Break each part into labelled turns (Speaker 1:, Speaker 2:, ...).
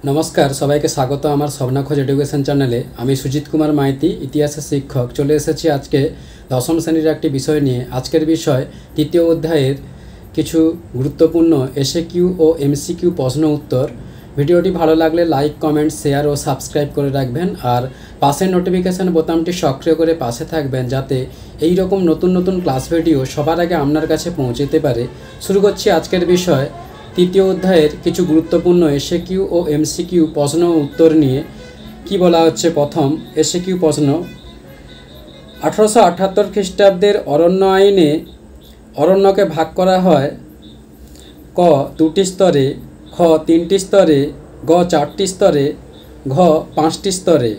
Speaker 1: नमस्कार सबाइके स्वागत आमार स्वप्ना खोज एडुकेशन चैनेले आमी सुजित कुमार माइती इतिहासेर शिक्षक चले एसेछि आज के दशम श्रेणीर एकटी विषय निये। आजकेर विषय तृतीय अध्यायेर किछु गुरुत्वपूर्ण एसएकिউ ओ एमसीकिউ प्रश्न उत्तर। भिडियोटी भालो लागले लाइक कमेंट शेयर और सबस्क्राइब करे राखबेन और पाशे नोटिफिकेशन बोतामटी सक्रिय करे पाशे थाकबेन जाते एई रकम नतून नतून क्लास भिडियो सबार आगे आपनार काछे पौंछाते पारे। शुरू करछि आजकेर विषय तृतीय अध्यायेर किछु गुरुत्वपूर्ण एसएकिউ ओ एमसीकिউ प्रश्न उत्तर निये। कि बला हच्छे प्रथम एसएकिউ प्रश्न 1878 ख्रिस्टाब्देर अरण्य आईने अरण्यके भाग करा हय क दुटी स्तरे, ख तीनटी स्तरे, ग चारटी स्तरे, घ पाँचटी स्तरे।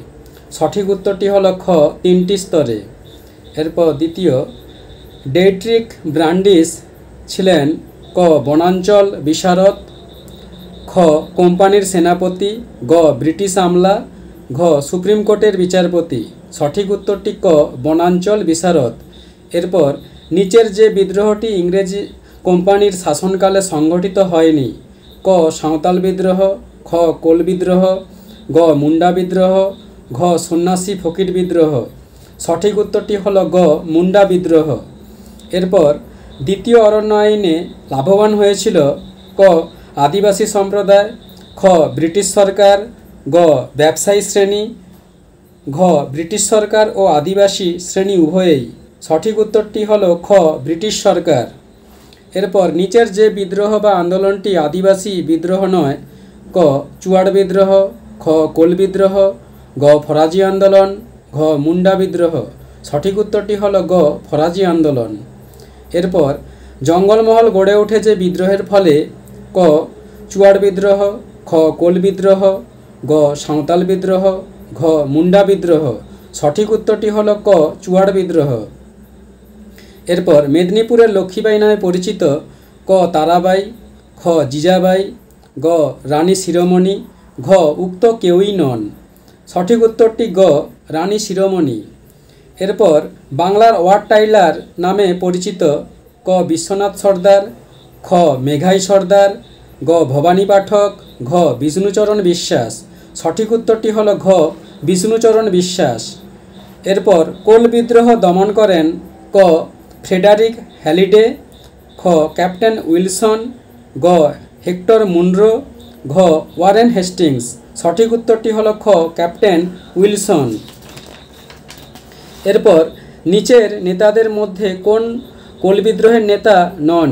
Speaker 1: सठिक उत्तरटी हलो ख तीनटी स्तरे। एरपर द्वितीय डेट्रिक ब्रांडिस छिलेन क बनांचल विशारद, ख कोम्पानिर सेनापति, ग ब्रिटिश आमला, घ सुप्रीम कोर्टेर विचारपति। सठिक उत्तरटी क बनांचल विशारद। एरपर नीचेर जे विद्रोहटी इंग्रेजी कोम्पानिर शासनकाले संगठित हयनि क साँवताल विद्रोह, ख कोल विद्रोह, ग मुंडा विद्रोह, घ सन्यासी फकिर विद्रोह। सठिक उत्तरटी हलो ग मुंडा विद्रोह। एरपर द्वितीय अरण्य आईने लाभवान हयेछिल क आदिवासी सम्प्रदाय, ख ब्रिटिश सरकार, ग व्यवसायी श्रेणी, घ ब्रिटिश सरकार और आदिवासी श्रेणी उभयेई। सठिक उत्तरटी हलो ख ब्रिटिश सरकार। एरपर नीचेर जे विद्रोह बा आंदोलनटी आदिवासी विद्रोह नय क चुआड़ विद्रोह, ख कोल विद्रोह, ग फराजी आंदोलन, घ मुंडा विद्रोह। सठिक उत्तरटी हलो ग फराजी आंदोलन। एरपर जंगलमहल गड़े उठे जे विद्रोहेर फले क चुआड़ विद्रोह, ख कोल विद्रोह, ग साँवताल विद्रोह, घ मुंडा विद्रोह। सठिक उत्तरटी हलो क चुआड़ विद्रोह। एरपर मेदिनीपुरेर लक्ष्मीबाई नामे परिचित क ताराबाई, ख जिजाबाई, ग रानी शिरोमणि, घ उक्त केउई नन। सठिक उत्तरटी ग रानी शिरोमणि। एरपर बांगलार वार्ड टाइलार नामे परिचित क विश्वनाथ सरदार, ख मेघाई सरदार, ग भवानी पाठक, घ विष्णुचरण विश्वास। सठिक उत्तरटी हलो घ विष्णुचरण विश्वास। एरपर कोल विद्रोह दमन करें क फ्रेडरिक हैलिडे, ख कैप्टेन उइलसन, ग हेक्टर मुनरो, घ वारेन हेस्टिंग्स। सठिक उत्तरटी हलो ख कैप्टेन उइलसन। एरपर नीचेर नेतादेर मध्य कोन कोल विद्रोहेर नेता नन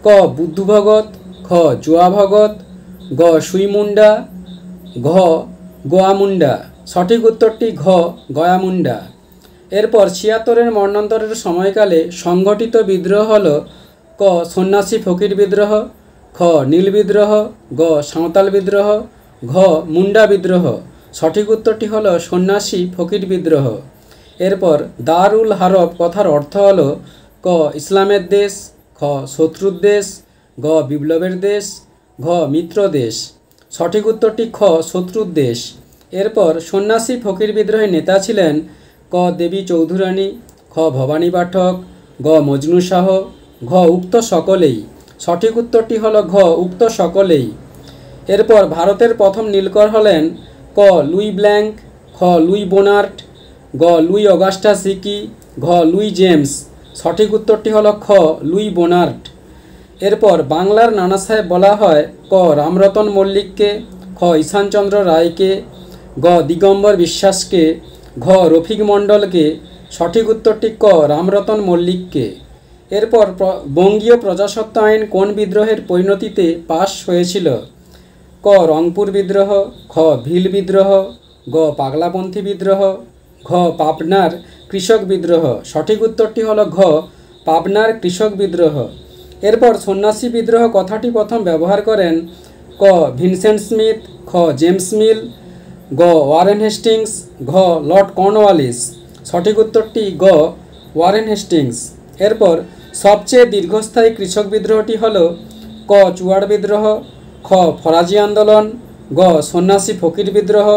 Speaker 1: क बुद्धू भगत, ख जोआ भगत, ग सुई मुंडा, घ गोआ मुंडा। सठिक उत्तरटी घ गया मुंडा। एरपर 76 मरणोत्तरेर समयकाले संगठित विद्रोह हलो क सन्यासी फकिर विद्रोह, ख नील विद्रोह, ग साँवताल विद्रोह, घ मुंडा विद्रोह। सठिक उत्तरटी हलो सन्यासी फकिर विद्रोह। एरपर दारुल हारब कथार अर्थ हलो क इस्लामेर देश, ख शत्रुर देश, ग विप्लवेर देश, घ मित्र देश। सठिक उत्तरटी ख शत्रुर देश। एरपर सन्यासी फकिर विद्रोहेर नेता छिलेन क देवी चौधुरानी, ख भवानी पाठक, ग मजनू शाह, घ उक्त सकलेई। सठिक उत्तरटी हलो घ उक्त सकलेई। एरपर भारतेर प्रथम नीलकर हलेन क लुई ब्लैंक, ख लुई बोनार्ट, ग लुई अगास्टा सिकी, घ लुई जेम्स। सठिक उत्तरटी हलो ख लुई बोनार्ट। एरपर बांगलार नाना साहेब बला हय क रामरतन मल्लिक के, ख ईशान चंद्र राय के, ग दिगम्बर विश्वास के, घ रफिक मंडल के। सठिक उत्तरटी क रामरतन मल्लिक के। एरपर बंगीय प्रजासत्ता आईन कोन विद्रोहेर परिणतिते पास हयेछिल क रंगपुर विद्रोह, ख भील विद्रोह, ग पागलापंथी विद्रोह, घ पाबनार कृषक विद्रोह। सठिक उत्तरटी हलो घ पाबनार कृषक विद्रोह। एरपर सन्यासी विद्रोह कथाटी प्रथम व्यवहार करें क भिनसेंट स्मिथ, ख जेम्स मिल, ग वारेन हेस्टिंग्स, घ लर्ड कॉर्नवालिस। सठिक उत्तरटी ग वारेन हेस्टिंग्स। एरपर सबचेये दीर्घस्थायी कृषक विद्रोहटी हलो क चुआड़ विद्रोह, ख फराजी आंदोलन, ग सन्यासी फकिर विद्रोह,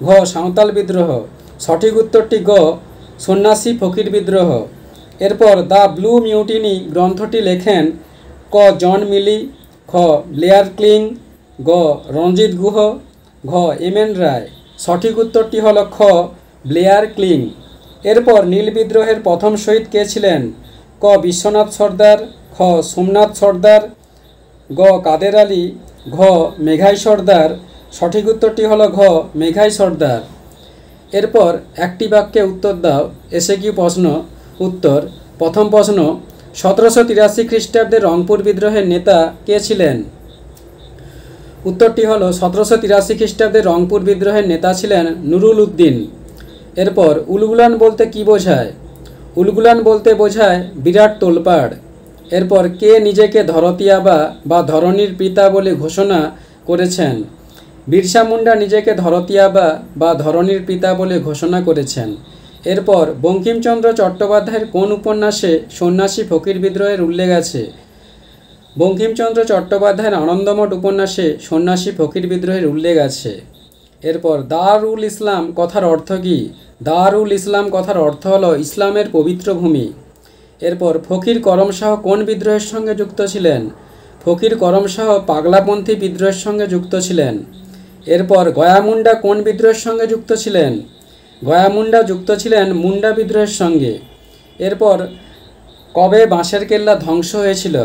Speaker 1: घ साँवताल विद्रोह। सठिक उत्तरटी ग सन्यासी फकिर विद्रोह। एरपर द ब्लू मिउटिनी ग्रंथटी लेखें क जन मिली, ख ब्लेयर क्लिंग, ग रंजित गुह, ঘ এম এন রায়। সঠিক উত্তরটি হল খ ব্লেয়ার ক্লিং। এরপর নীল বিদ্রোহের প্রথম শহীদ কে ছিলেন? ক বিশ্বনাথ সর্দার, খ সোমনাথ সর্দার, গ কাদের আলী, ঘ মেঘাই সর্দার। সঠিক উত্তরটি হলো ঘ মেঘাই সর্দার। এরপর একটি বাক্যে উত্তর দাও। এসে কি প্রশ্ন উত্তর। প্রথম প্রশ্ন, 1783 খ্রিস্টাব্দে রংপুর বিদ্রোহের নেতা কে ছিলেন? উত্তরটি হলো 1783 খ্রিস্টাব্দে রংপুর বিদ্রোহের নেতা ছিলেন নুরুল উদ্দিন। এরপর উলগুলান বলতে কি বোঝায়? উলগুলান বলতে বোঝায় বিরাট তোলপাড়। এরপর কে নিজেকে ধরতিয়াবা বা ধরণীর পিতা বলে ঘোষণা করেছেন? বিরসা মুন্ডা নিজেকে ধরতিয়াবা বা ধরণীর পিতা বলে ঘোষণা করেছেন। এরপর বঙ্কিমচন্দ্র চট্টোপাধ্যায়ের কোন উপন্যাসে সন্ন্যাসী ফকির বিদ্রোহের উল্লেখ আছে? বঙ্কিমচন্দ্র চট্টোপাধ্যায়ের আনন্দমঠ উপন্যাসে সন্ন্যাসী ফকির বিদ্রোহের উল্লেখ আছে। এরপর দারুল ইসলাম কথার অর্থ কী? দারুল ইসলাম কথার অর্থ হলো ইসলামের পবিত্র ভূমি। এরপর ফকির করম শাহ কোন বিদ্রোহের সঙ্গে যুক্ত ছিলেন? ফকির করম শাহ পাগলাপন্থী বিদ্রোহের সঙ্গে যুক্ত ছিলেন। এরপর গয়ামুন্ডা কোন বিদ্রোহের সঙ্গে যুক্ত ছিলেন? গয়ামুন্ডা যুক্ত ছিলেন মুন্ডা বিদ্রোহের সঙ্গে। এরপর কবে বাঁশের কেল্লা ধ্বংস হয়েছিল?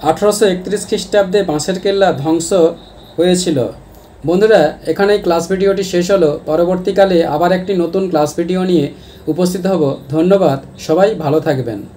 Speaker 1: 1831 খ্রিস্টাব্দে বাঁশের কেল্লা ধ্বংস হয়েছিল। বন্ধুরা, এখানেই ক্লাস ভিডিওটি শেষ হলো। পরবর্তীকালে আবার একটি নতুন ক্লাস ভিডিও নিয়ে উপস্থিত হব। ধন্যবাদ, সবাই ভালো থাকবেন।